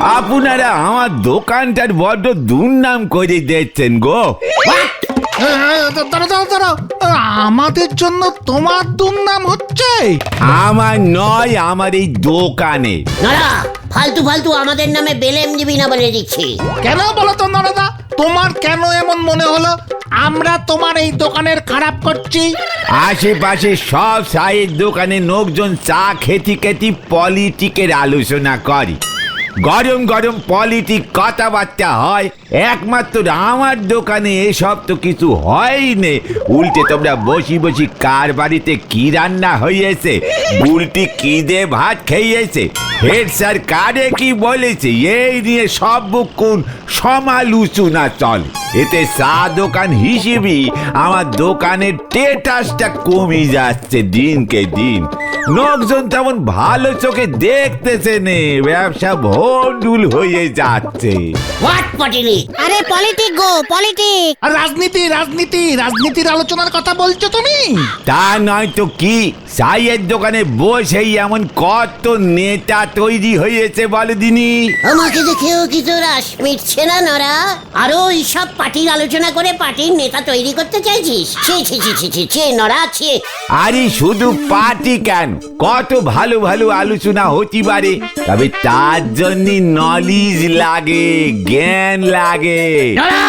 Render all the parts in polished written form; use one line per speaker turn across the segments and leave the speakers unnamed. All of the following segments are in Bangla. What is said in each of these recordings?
আপনারা আমার দোকানটার বড্ড দুর্নাম করে দিচ্ছেন গো।
দাঁড়াও, আমাদের জন্য তোমার দুর্নাম হচ্ছে?
আমার নয়, আমার এই দোকানে।
নড়া, ফালতু ফালতু আমাদের নামে বেলেম দিবি না বলে দিচ্ছি।
কেন বলো তো নরদা, তোমার কেন এমন মনে হলো আমরা তোমার এই দোকানের খারাপ করছি?
আশেপাশে সব চায়ের দোকানে লোকজন চা খেতে খেতে পলিটিকের আলোচনা করে, গরম গরম পলিটিক কথাবার্তা হয়। একমাত্র আমার দোকানে এসব তো কিছু হয়নি। উল্টে তোমরা বসি বসি কার বাড়িতে কি রান্না হয়েছে, উল্টি কি দিয়ে ভাত খেয়েছে, হেড স্যার কারে কি বলেছে, এই নিয়ে সব কোন সমালোচনা চলে। এতে চা দোকান হিসেবে আমার দোকানের স্ট্যাটাসটা কমে যাচ্ছে দিনকে দিন। লোকজন তেমন ভালো চোখে দেখতেছে নে, ব্যবসা ভন্ডুল হয়ে যাচ্ছে।
হোয়াট পটিনি?
আরে পলিটিক গো, পলিটিক।
আর রাজনীতির আলোচনার কথা বলছো তুমি?
তা নয় তো কি, চায়ের দোকানে বসেই এমন কত নেতা তৈরি হয়েছে বলে দিনি।
আমাকে দেখেও কি তোর আশ মিটছে না নরা? আরো এইসব পার্টির আলোচনা করে পার্টির নেতা তৈরি করতে চাইছিস? ছি ছি ছি ছি ছি ছি নরা, ছি।
আরে শুধু পার্টি কেন, কত ভালো ভালো আলোচনা হতে পারে, তবে তার জন্য নলেজ লাগে, জ্ঞান লাগে।
নরা,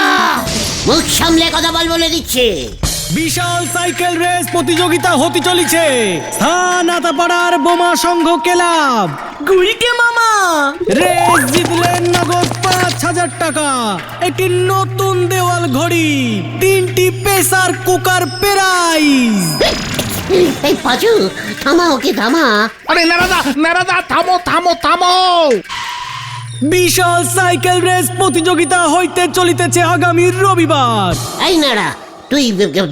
মুখ সামলে কথা বল বলে দিচ্ছে।
বিশাল সাইকেল রেস প্রতিযোগিতা হতে চলেছে স্থানাতাপাড়ার বোমা সংঘ ক্লাব।
গুলটে মামা
রেস জিতলেন নগদ ৫,০০০ টাকা, একটি নতুন দেওয়াল ঘড়ি, ৩টি প্রেসার কুকার প্রাইজ।
এই পাঁচু, থামা ওকে থামা।
আরে নারাদা থামো।
বিশাল সাইকেল রেস প্রতিযোগিতা হইতে চলিতেছে আগামী রবিবার।
এই নাড়া, তুই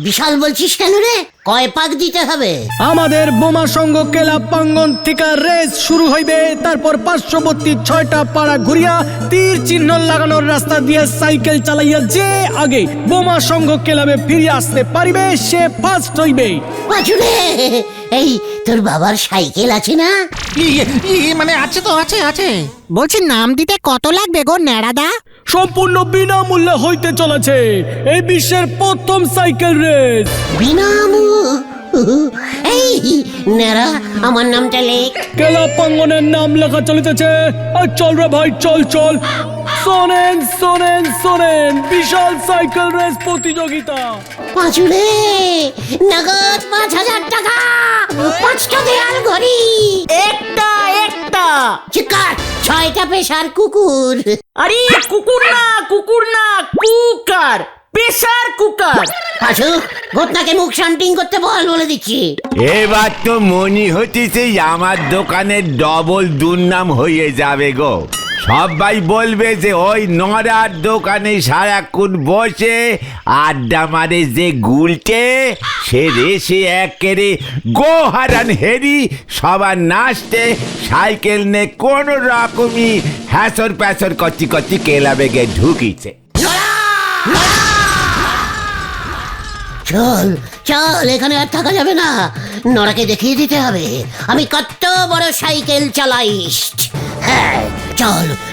বিশাল বলছিস কেন রে? কয় পাক দিতে হবে?
আমাদের বোমা সংঘ ক্লাব প্রাঙ্গণ থেকে রেস শুরু হইবে, তারপর পার্শ্ববর্তী ৬টা পাড়া ঘুরিয়া তীর চিহ্ন লাগানোর রাস্তা দিয়ে সাইকেল চালাইয়া যে আগে বোমা সংঘ ক্লাবে ফিরে আসতে পারিবে সে ফার্স্ট হইবে।
পাঁচুরে, এই তোর বাবার সাইকেল আছে না?
মানে আছে তো, আছে।
বলছি নাম দিতে কত লাগবে গো নেড়াদা?
সম্পূর্ণ বিনামূল্যে হইতে চলেছে এই বিশ্বের প্রথম সাইকেল রেস।
এই নেড়া, আমার নামটা লেখ।
ক্লাব প্রাঙ্গণের নাম লেখা চলিতেছে। আর চল রে ভাই, চল। শোনেন বিশাল সাইকেল রেস প্রতিযোগিতা।
পাঁচুরে, নগদ ৫,০০০ টাকা, ৫টা দেয়াল ঘড়ি, একটা চিকার, ৬টা পেশার কুকুর।
আরে কুকুর না, কুকার, প্রেসার কুকার।
পাঁচু, ঘটনাকে মুখ শান্তিং করতে বলে দিচ্ছি।
এবার তো মনে হচ্ছে আমার দোকানের ডবল দুর্নাম হয়ে যাবে গো। সবাই বলবে যে ওই নড়ার দোকানে সারাক্ষণ বসে আড্ডা মারে যে গুলটে, সে রেসে একেরে গোহারান হেরি সবার নাচতে সাইকেল নে কোন রকমই হ্যাসর প্যাসর করতে ক্লাবে গিয়ে ঢুকিছে।
চল, এখানে আর থাকা যাবে না। নড়াকে দেখিয়ে দিতে হবে আমি কত বড় সাইকেল চালাইস। হ্যাঁ,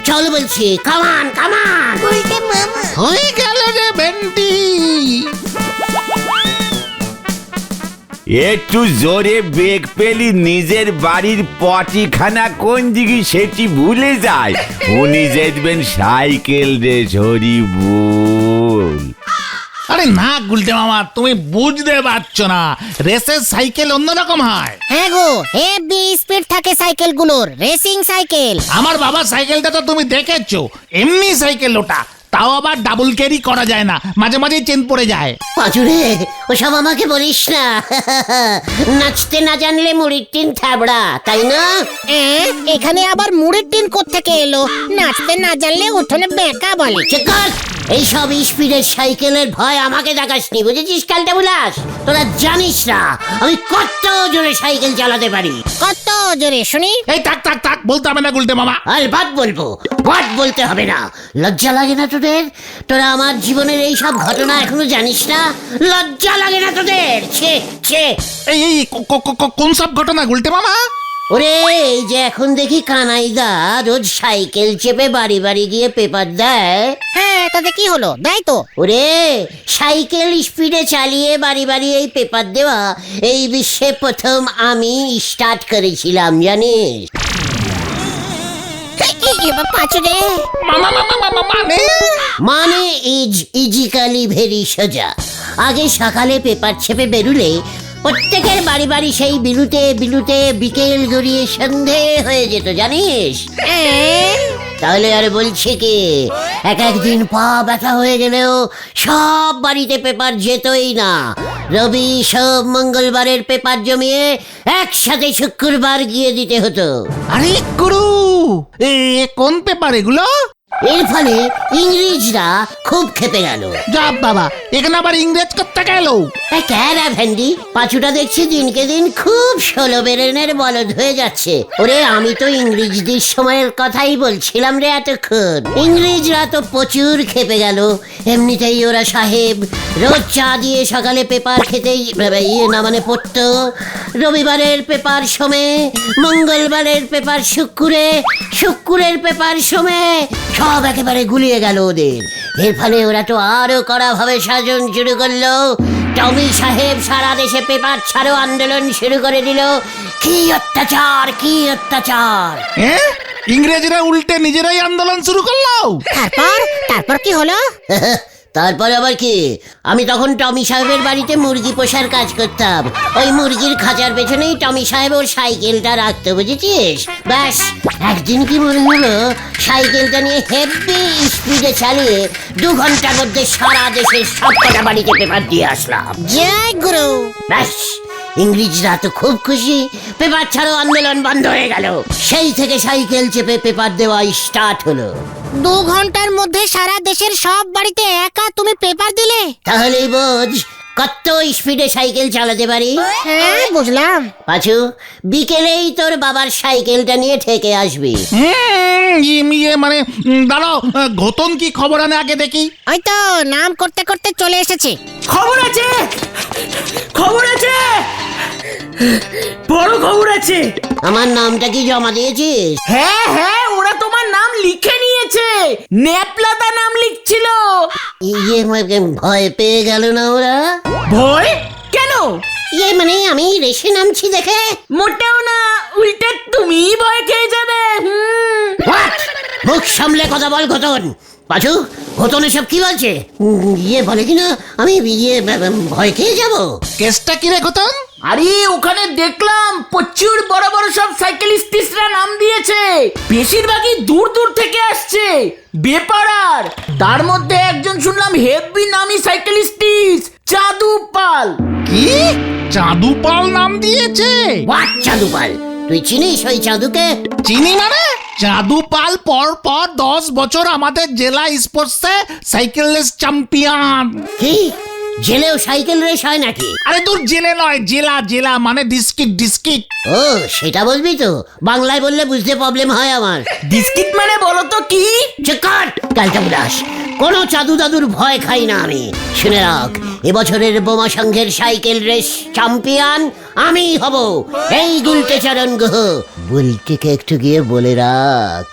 চল বলছি, কামান।
হয়ে গেল রে ভেন্ডি।
একটু জোরে বেগ পেলি নিজের বাড়ির পটিখানা কোন দিকে সেটি ভুলে যায়। উনি যেতেন সাইকেল রে ঝরি বল।
আরে না গুলটে মামা, তুমি বুঝতে পারছো না, রেসের সাইকেল অন্যরকম হয়।
হ্যাঁ গো, হেভি স্পিড থাকে সাইকেলগুলোর, রেসিং সাইকেল।
আমার বাবার সাইকেলটা তো তুমি দেখেছো, এমনি সাইকেল ওটা, তাও আবার ডাবল ক্যারি করা যায় না, মাঝে মাঝে চেন পড়ে যায়।
পাঁচুরে, ওসব আমাকে বলিস না। নাচতে না জানলে মুড়ির টিন থাবড়া, তাই না?
এখানে আবার মুড়ির টিন কোত্থেকে এলো? নাচতে না জানলে উঠোনে বেঁকা বলে।
চেকার, এইসব স্পিডের সাইকেলের ভয় আমাকে দেখাসনি, বুঝেছিস? কালটা বুলাস, তোরা জানিস না আমি কত জোরে সাইকেল চালাতে পারি।
কত জোরে শুনি?
এই থাক বলতে হবে না গুলটে মামা।
বাদ বলবো, বাদ বলতে হবে না। লজ্জা লাগে না তোদের? তোরা আমার জীবনের এই সব ঘটনা এখনো জানিস না? লজ্জা লাগে না তোদের? ছে
এই কোন সব ঘটনা গুলটে মামা?
ওরে এই যে এখন দেখি কানাইদা রোজ সাইকেল চেপে বাড়ি বাড়ি গিয়ে পেপার দেয়।
হ্যাঁ তাতে কি হলো, দেয় তো।
ওরে সাইকেল স্পিডে চালিয়ে বাড়ি বাড়ি এই পেপার দেওয়া এই বিশ্বে প্রথম আমি স্টার্ট করেছিলাম জানিস।
এবার পাঁচু রে।
মানে ইজিক্যালি ভেরি সোজা। আগে সকালে পেপার ছেপে বেরুলে প্রত্যেকের বাড়ি বাড়ি সেই বিলুতে বিলুতে বিকেল গড়িয়ে সন্ধে হয়ে যেত জানিস। তাহলে আর বলছি কি, একদিন পা ব্যথা হয়ে গেলেও সব বাড়িতে পেপার যেতই না। রবি সব মঙ্গলবারের পেপার জমিয়ে একসাথে শুক্রবার গিয়ে দিতে হতো।
আরে গুরু, কোন পেপার এগুলো?
এর ফলে ইংরেজরা খুব খেপে গেল।
যা বাবা, এখানে আবার ইংরেজ করতে গেল।
ক্যারা ভ্যান্ডি, পাঁচুটা দেখছি দিনকে দিন খুব 16 বেরেনের বলদ হয়ে যাচ্ছে। ওরে আমি তো ইংরেজদের সময়ের কথাই বলছিলাম রে এতক্ষণ। ইংরেজরা তো প্রচুর খেপে গেল। এমনিতেই ওরা সাহেব রোজ চা দিয়ে সকালে পেপার খেতেই মানে পড়তো। রবিবারের পেপার সমে, মঙ্গলবারের পেপার শুক্রে, শুক্রের পেপার সমে সব একেবারে গুলিয়ে গেল ওদের। এর ফলে ওরা তো আরো কড়া ভাবে শাসন শুরু করলো। টমি সাহেব সারা দেশে পেপার ছাড়ো আন্দোলন শুরু করে দিল। কি অত্যাচার, কি অত্যাচার!
ইংরেজরা উল্টে নিজেরাই আন্দোলন শুরু করলো।
তারপর কি হলো?
তারপর আবার কি, আমি তখন টমি সাহেবের বাড়িতে মুরগি পোষার কাজ করতাম। ওই মুরগির খাঁচার পেছনেই টমি সাহেব ওর সাইকেলটা রাখতো, বুঝেছিস? ব্যাস একদিন কি মনে হলো, সাইকেলটা নিয়ে হেভি স্পিডে চালিয়ে 2 ঘন্টার মধ্যে সারা দেশের সব কটা বাড়িতে পেপার দিয়ে আসলাম।
জয় গুরু।
ব্যাস ইংরেজরা তো খুব খুশি, পেপার ছাড়ো আন্দোলন বন্ধ হয়ে গেল। সেই থেকে সাইকেল চেপে পেপার দেওয়া স্টার্ট হলো।
2 ঘন্টার মধ্যে সারা দেশের সব বাড়িতে একা তুমি পেপার দিলে?
তাহলেই বোঝ কত স্পিডে সাইকেল চালাতে পারি।
হ্যাঁ বুঝলাম।
পাঁচু, বিকেলেই তোর বাবার সাইকেলটা নিয়ে ঠেকে আসবি।
মানে দাঁড়াও, ঘটন কি খবর আনে আগে দেখি।
ওই তো নাম করতে করতে চলে এসেছে।
খবর আছে, খবর আছে, বড় খবর আছে।
আমার নামটা কি জমা দিয়েছিস?
হ্যাঁ হ্যাঁ, ওরা তোমার নাম লিখে নিয়েছে। নেপলাদা নাম লিখছিল।
ভয় পেয়ে গেল না ওরা?
ভয় কেন?
মানে আমি রেশে নামছি দেখে?
মোটেও না, উল্টে তুমি ভয় খেয়ে যাবে।
What? মুখ সামলে কথা বল ঘটন। পাঁচু, ঘটন এসব কি বলছে? বলে কিনা আমি ভয় খেয়ে যাব।
কেসটা কি রে ঘটন?
আরে ওখানে দেখলাম প্রচুর বড় বড় সব সাইকেলিস্টরা নাম দিয়েছে। বেশিরভাগই দূর দূর থেকে আসছে, বেপারার। তার মধ্যে একজন শুনলাম হেভি নামি সাইকেলিস্ট, চাঁদু পাল।
কি চাঁদু পাল নাম দিয়েছে?
হোয়াট চাঁদু পাল? তুই চিনিস ওই চাঁদুকে?
চিনি মানে? চাঁদু পাল পর 10 বছর আমাদের জেলা স্পোর্টসে সাইকেল রেস চ্যাম্পিয়ন।
কি জেলেও সাইকেল রেস হয় নাকি?
আরে তোর জেলে নয়, জেলা মানে ডিস্ট্রিক্ট।
ও সেটা বলবি তো, বাংলায় বললে বুঝতে প্রবলেম হয় আমার।
ডিস্ট্রিক্ট মানে বলো তো কি?
চকাট কালটা উদাস, কোনো চাদু দাদুর ভয় খাই না আমি। শুনে রাখ, এবছরের বোমা সংঘের সাইকেল রেস চ্যাম্পিয়ন আমি হব, এই গুলটে চরণ গুহ। বুলটিকে একটু গিয়ে বলে রাখ।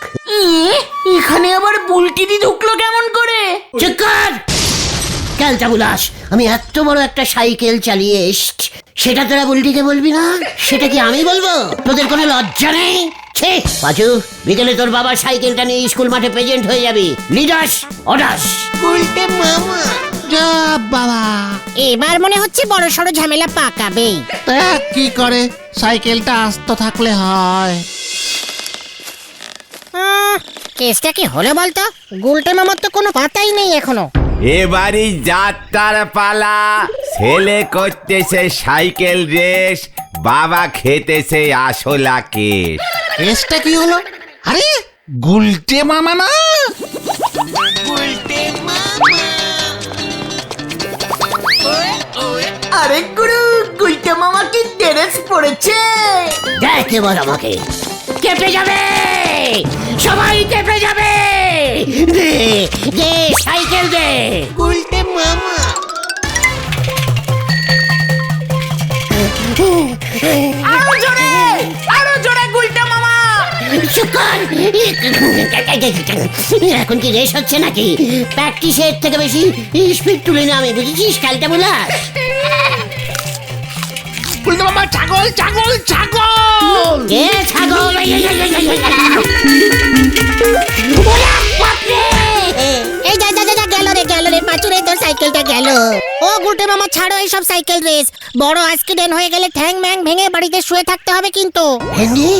এখানে আবার বুলটিদি ঢুকলো কেমন করে?
চকাট কালটা উদাস, আমি এত বড় একটা সাইকেল চালিয়ে এসছি, সেটা তোরা বুলটিকে বলবি না? সেটা কি আমি বলবো? তোদের কোনো লজ্জা নেই? পাঁচু, বিকেলে তোর বাবার সাইকেলটা নিয়ে স্কুল মাঠে প্রেজেন্ট হয়ে যাবি। লিডাস অডাস।
উল্টে মামা।
যা বাবা,
এবার মনে হচ্ছে বড় সড় ঝামেলা পাকাবেই।
তা কি করে, সাইকেলটা আস্ত থাকলে হয়।
কেসটা কি হলো বলতো? গুলটে মামার তো কোনো পাতাই নেই এখনো।
এবারই যাত্রার পালা। ছেলে করতেছে সাইকেল রেস, বাবা খেতেছে আসলা কেস।
কেসটা কি হলো? আরে গুলটে মামা না?
আরে গুরু, গুলটে মামা কি ড্রেস পরেছে?
দেখ এবার আমাকে। কেঁপে যাবে, সবাই কেঁপে যাবে। দে দে সাইকেল দে।
গুলটে মামা।
আরো জোরে, আরো জোরে
কর। এখন কি রেস হচ্ছে নাকি? প্র্যাকটিসের থেকে বেশি স্পিড তুলে না আমি, বুঝেছিস খেলতে বুলাস?
গুলটে মামা ছাগল ছাগল ছাগল।
কে ছাগল? ওরা বাপরে!
এই যা যা যা যা, গেল রে পাঁচুরে, তোর সাইকেলটা গেল। ও গুলটে মামা ছাড়ো এইসব সাইকেল রেস, বড় অ্যাক্সিডেন্ট হয়ে গেলে ঠ্যাং ম্যাং ভেঙে বাড়িতে শুয়ে থাকতে হবে কিন্তু।
হেন্ডি,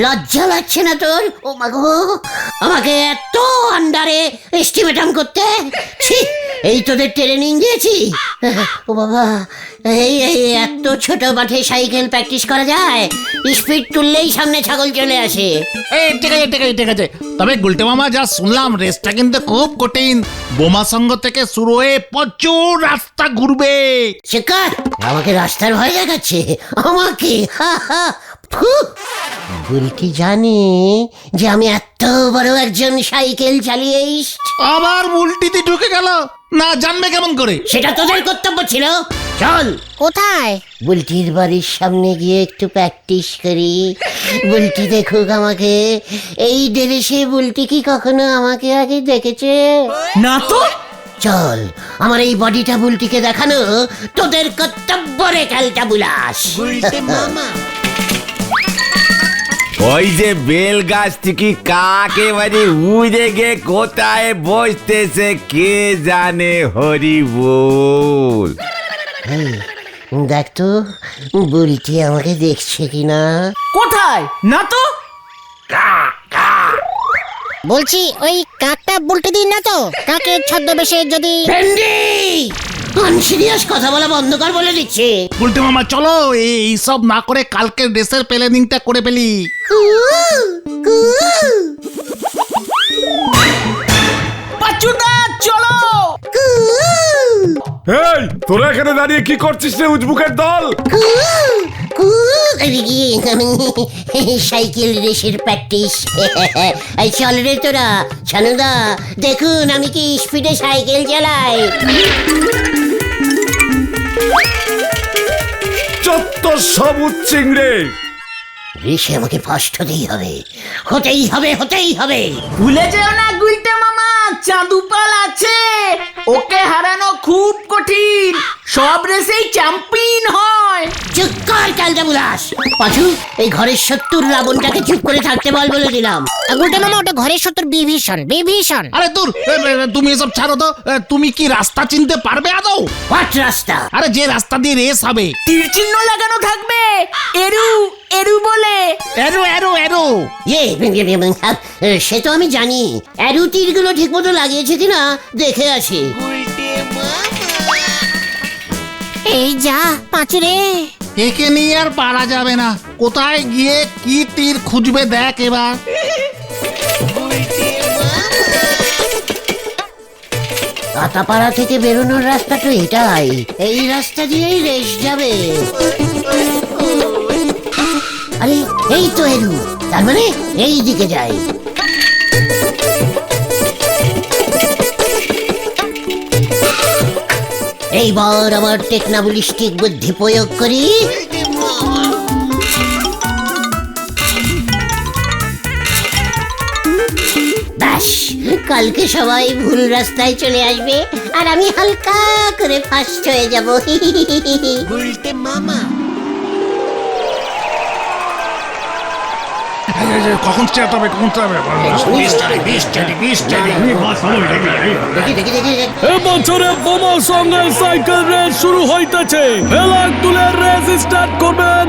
লজ্জা লাগছে না তোর? ও মা গো, আমাকে এত আন্ডারে এস্টিমেটাম করতে? ছি, এই তোদের ট্রেনিং দিয়েছি? ও বাবা, এই এই এত ছোট মাঠে সাইকেল প্র্যাকটিস করা যায়? স্পিড তুললেই সামনে ছাগল চলে আসে।
এই ঠিক আছে ঠিক আছে ঠিক আছে, তবে গুলটে মামা যা শুনলাম রেসটা কিন্তু খুব কঠিন। বোমা সঙ্গ থেকে শুরু হয়ে প্রচুর রাস্তা ঘুরবে।
শিকার আমাকে রাস্তার ভয় দেখাচ্ছে, আমাকে? হা হা, ফু। বুলটি জানে যে আমি এত বড় একজন সাইকেল চালিয়ে
আবার উল্টিতে ঢুকে গেল, না জানবে কেমন করে?
সেটা তোদের কর্তব্য ছিল। চল
কোথায়?
বুলটির বাড়ির সামনে গিয়ে একটু প্র্যাকটিস করি, বুলটি দেখুক আমাকে। এই ড্রেসে বুলটি কি কখনো আমাকে আগে দেখেছে?
না তো।
চল, আমার এই বডিটা বুলটিকে দেখানো তোদের কর্তব্য রে খেলটা বুলাস।
ওই যে বেল গাছ থেকে কাকেবারে উড়ে গিয়ে কোথায় বসতেছে কে জানে, হরি বল।
এই, দেখ তো বুলটি আমাকে দেখছে কিনা।
কোথায়? না তো।
বলছি ওই কাকটা বুলটে দিন না তো? কাকের ছদ্মবেশে যদি।
ভেন্ডি, আনসিরিয়াস কথা বলা বন্ধ কর বলে দিচ্ছে।
গুলটে মামা চলো এইসব না করে কালকের রেসের প্ল্যানিংটা করে ফেলি।
পাচুদা চলো।
এই তোরা এখানে দাঁড়িয়ে কি করছিস রে উজবুকের দল?
সাইকেল রেসের প্র্যাকটিস। এই চল রে তোরা, ছানুদা দেখুন আমি কি স্পিডে সাইকেল চালাই।
চত্ব সবুজ চিংড়ে।
রেসে আমাকে ফার্স্ট হতেই হবে, হতেই হবে, হতেই হবে।
ভুলে যেও না গুলটে মামা, চাঁদুপাল আছে, ওকে হারানো খুব কঠিন। সব রেসেই চ্যাম্পিয়ন হয়।
চুপ কর ক্যালটা বুলাস। পাঁচু, এই ঘরের 70 রাবণটাকে চুপ করে থাকতে বল বলে দিলাম।
গুলটে মামা ওটা ঘরের সত্তর বিভীষণ বিভীষণ।
আরে দূর, তুমি এসব ছাড়ো তো। তুমি কি রাস্তা চিনতে পারবে আদৌ?
হোয়াট রাস্তা?
আরে যে রাস্তা দিয়ে রেস হবে।
তীর চিহ্ন লাগানো থাকবে, এরু এরু বলে।
এরো এরো এরো।
সে তো আমি জানি, অ্যারু তীরগুলো ঠিক মতো লাগিয়েছে কিনা দেখে আসি।
এই যা পাঁচুরে।
একে নিয়ে আর পারা যাবে না, কোথায় গিয়ে কি তীর খুঁজবে দেখ এবার।
আতাপাড়া থেকে বেরোনোর রাস্তা তো এটাই, এই রাস্তা দিয়েই রেস যাবে। আরে এই তো এরু, তার মানে এই দিকে যাই। এইবার আমার টেকনাবলিস্টিক বুদ্ধি প্রয়োগ করি। ব্যাস, কালকে সবাই ভুল রাস্তায় চলে আসবে আর আমি হালকা করে ফার্স্ট হয়ে যাব।
কখন স্টার্ট হবে, কখন স্টার্ট হবে?
দেখি দেখি দেখি।
এবছরে বোমা সঙ্গে সাইকেল রেস শুরু হইতেছে। ফেলাক তুলে রেস স্টার্ট করবেন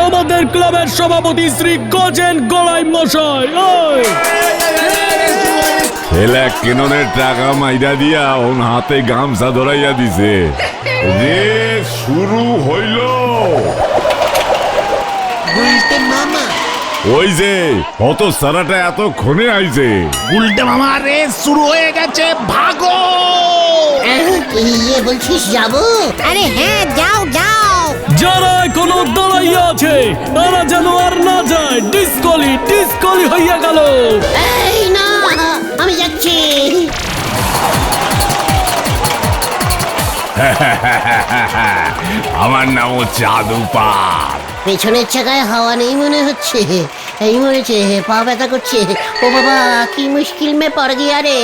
আমাদের ক্লাবের সভাপতি শ্রী গজেন গড়াই মশাই। ওই
ছেলে কেননের টাকা মাইরা দিয়া ওন হাতে গামছা ধরাইয়া দিছে। রেস শুরু হইল। ওই যে কত সারাটা এতক্ষণে আইছে।
গুলটে মামা রেস শুরু হয়ে গেছে, ভাগো।
ইয়ে বলছিস যাবো?
আরে হ্যাঁ যাও যাও।
যারা এখনো দাঁড়াইয়া আছে তারা যেন আর না যায়। ডিসকলি ডিসকলি হইয়া গেল।
এই না, আমি যাচ্ছি।
আমার নামও চাঁদুপাল।
পেছনের চাকায় হাওয়া নেই মনে হচ্ছে, এই মরেছে, পা ব্যথা করছে। ও বাবা, কি মুশকিল মে পড় গিয়া রে।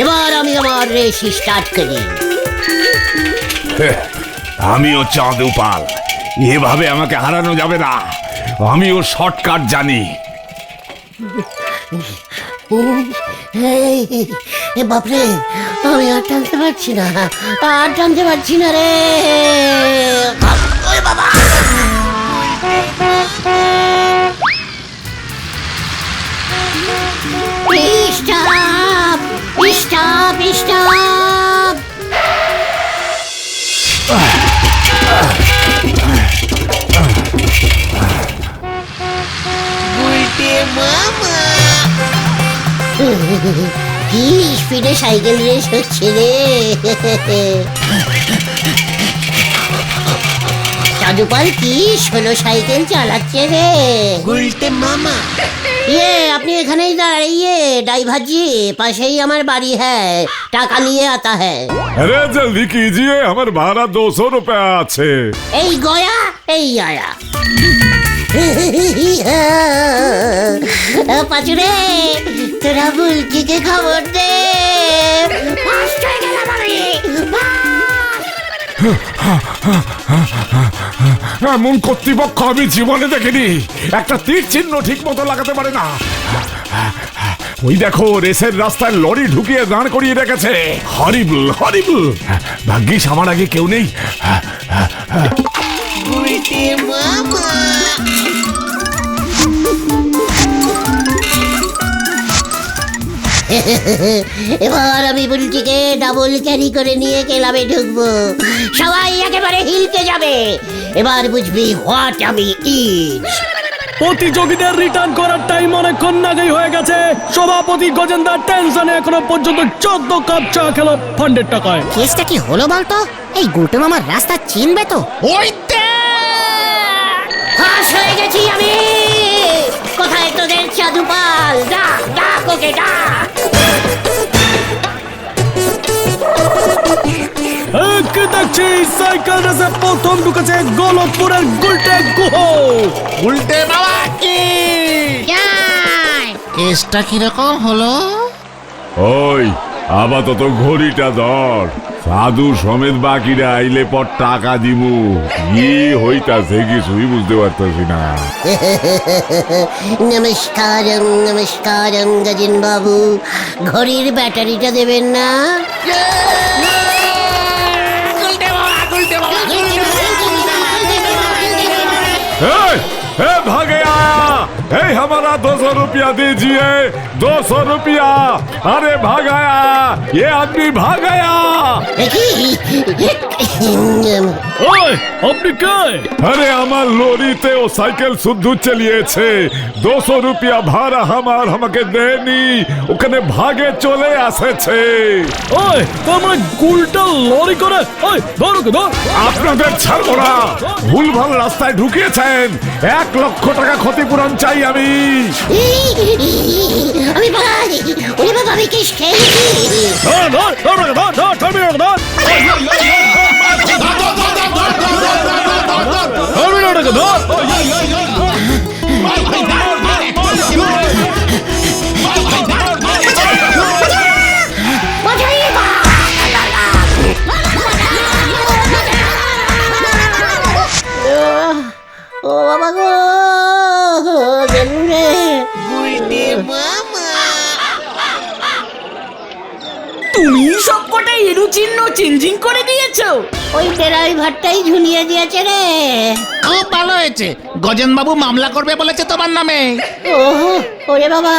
এবার আমি আমার রেস স্টার্ট করি।
আমিও চাঁদু পাল, এভাবে আমাকে হারানো যাবে না। আমিও শর্টকাট জানি।
এ বাপরে, আমি আর টানতে পারছি না, আর টানতে পারছি না রে। ওরে বাবা, স্টপ স্টপ স্টপ। কি স্পিডে সাইকেল রেস হচ্ছে রে। চাঁদুপাল কি সোলো সাইকেল চালাচ্ছে রে। গুলটে মামা, ইয়ে আপনি এখানেই দাঁড়িয়ে, ড্রাইভার জি পাশেই আমার বাড়ি হ্যাঁ, টাকা নিয়ে आता है।
अरे जल्दी कीजिए, हमारे भाड़ा 200 रुपया আছে।
এই গয়া এই আয়া। পাচুরে, তোরা বুলটিকে খবর দে। ফার্স্ট হয়ে গেলাম আমি।
এমন কর্তৃপক্ষ আমি জীবনে দেখিনি। একটা তীর চিহ্ন ঠিক মতো লাগাতে পারে না। ওই দেখো, রেসের রাস্তায় লরি ঢুকিয়ে দাঁড় করিয়ে রেখেছে। হরিবল হরিবল। ভাগ্যিস আমার আগে কেউ নেই।
এবার আমি বুলটিকে ডাবল ক্যারি করে নিয়ে ক্লাবে ঢুকবো। সবাই একেবারে হিলকে যাবে। এবার বুঝবি হোয়াট আমি ইজ।
প্রতিযোগীদের রিটার্ন করার টাইম অনেকক্ষণ আগেই হয়ে গেছে। সভাপতি গজেন্দার টেনশনে এখনো পর্যন্ত 14 কাপ চা খেলো ফান্ডের টাকায়।
কেসটা কি হলো বলতো? এই গুলটে মামার রাস্তা চিনবে তো?
ওই
ফাঁস হয়ে গেছি আমি। কোথায় তোদের চাঁদুপাল? ডাক ডাক ওকে ডাক।
কি দেখছি, সাইকেল রেসে প্রথম ঢুকেছে গলতপুরের গুলটে গুহ।
উল্টে বাবা কি কেসটা কিরকম হলো?
ওই আপাতত ঘড়িটা ধর। সাধু সমেত বাকিরা আইলে পর টাকা দিমু। কি হইতাছে কিছুই বুঝতে পারতাছি না।
নমস্কারম নমস্কারম গজেন বাবু, ঘড়ির ব্যাটারিটা দেবেন না?
भागे आया, हमारा 200 रुपया दीजिए, 200 रुपया। अरे भाग आया, ये आदमी भाग गया।
ওই আপনি কে?
अरे আমার লরিতে ও সাইকেল শুদ্ধ চালিয়েছে। 200 রুপিয়া ভাড়া আমার আমাকে দেনি, ওখানে ভাগে চলে আসেছে।
ওই তোর মানে গুলটা লরি করে? ওই ধরো ধর।
আপনাদের ছাড়বো না, ভুলভাল রাস্তায় ঢুকিয়েছেন। 1 লক্ষ টাকা ক্ষতিপূরণ চাই আমি।
আমি ভাই, ওরে বাবা, আমি কেস খেয়েছি।
ধর ধর ধর ধর ধর ধর ধর।
ও বাবা গো,
তুমি সব কটাই এরু চিহ্ন চেঞ্জিং করে দিয়েছো?
ওই ড্রাইভারটাই ঝুলিয়ে দিয়েছে রে।
খুব ভালো হয়েছে, গজেন বাবু মামলা করবে বলেছে তোমার নামে।
ওহো, ওরে বাবা,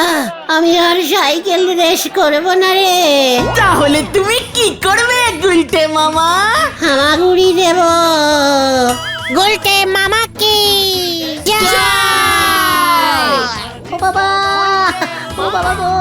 আমি আর সাইকেল রেস করব না রে।
তাহলে তুমি কি করবে গুলটে মামা?
হামাগুড়ি দেব।
গুলটে মামা কি
ও বাবা, ও বাবা গো।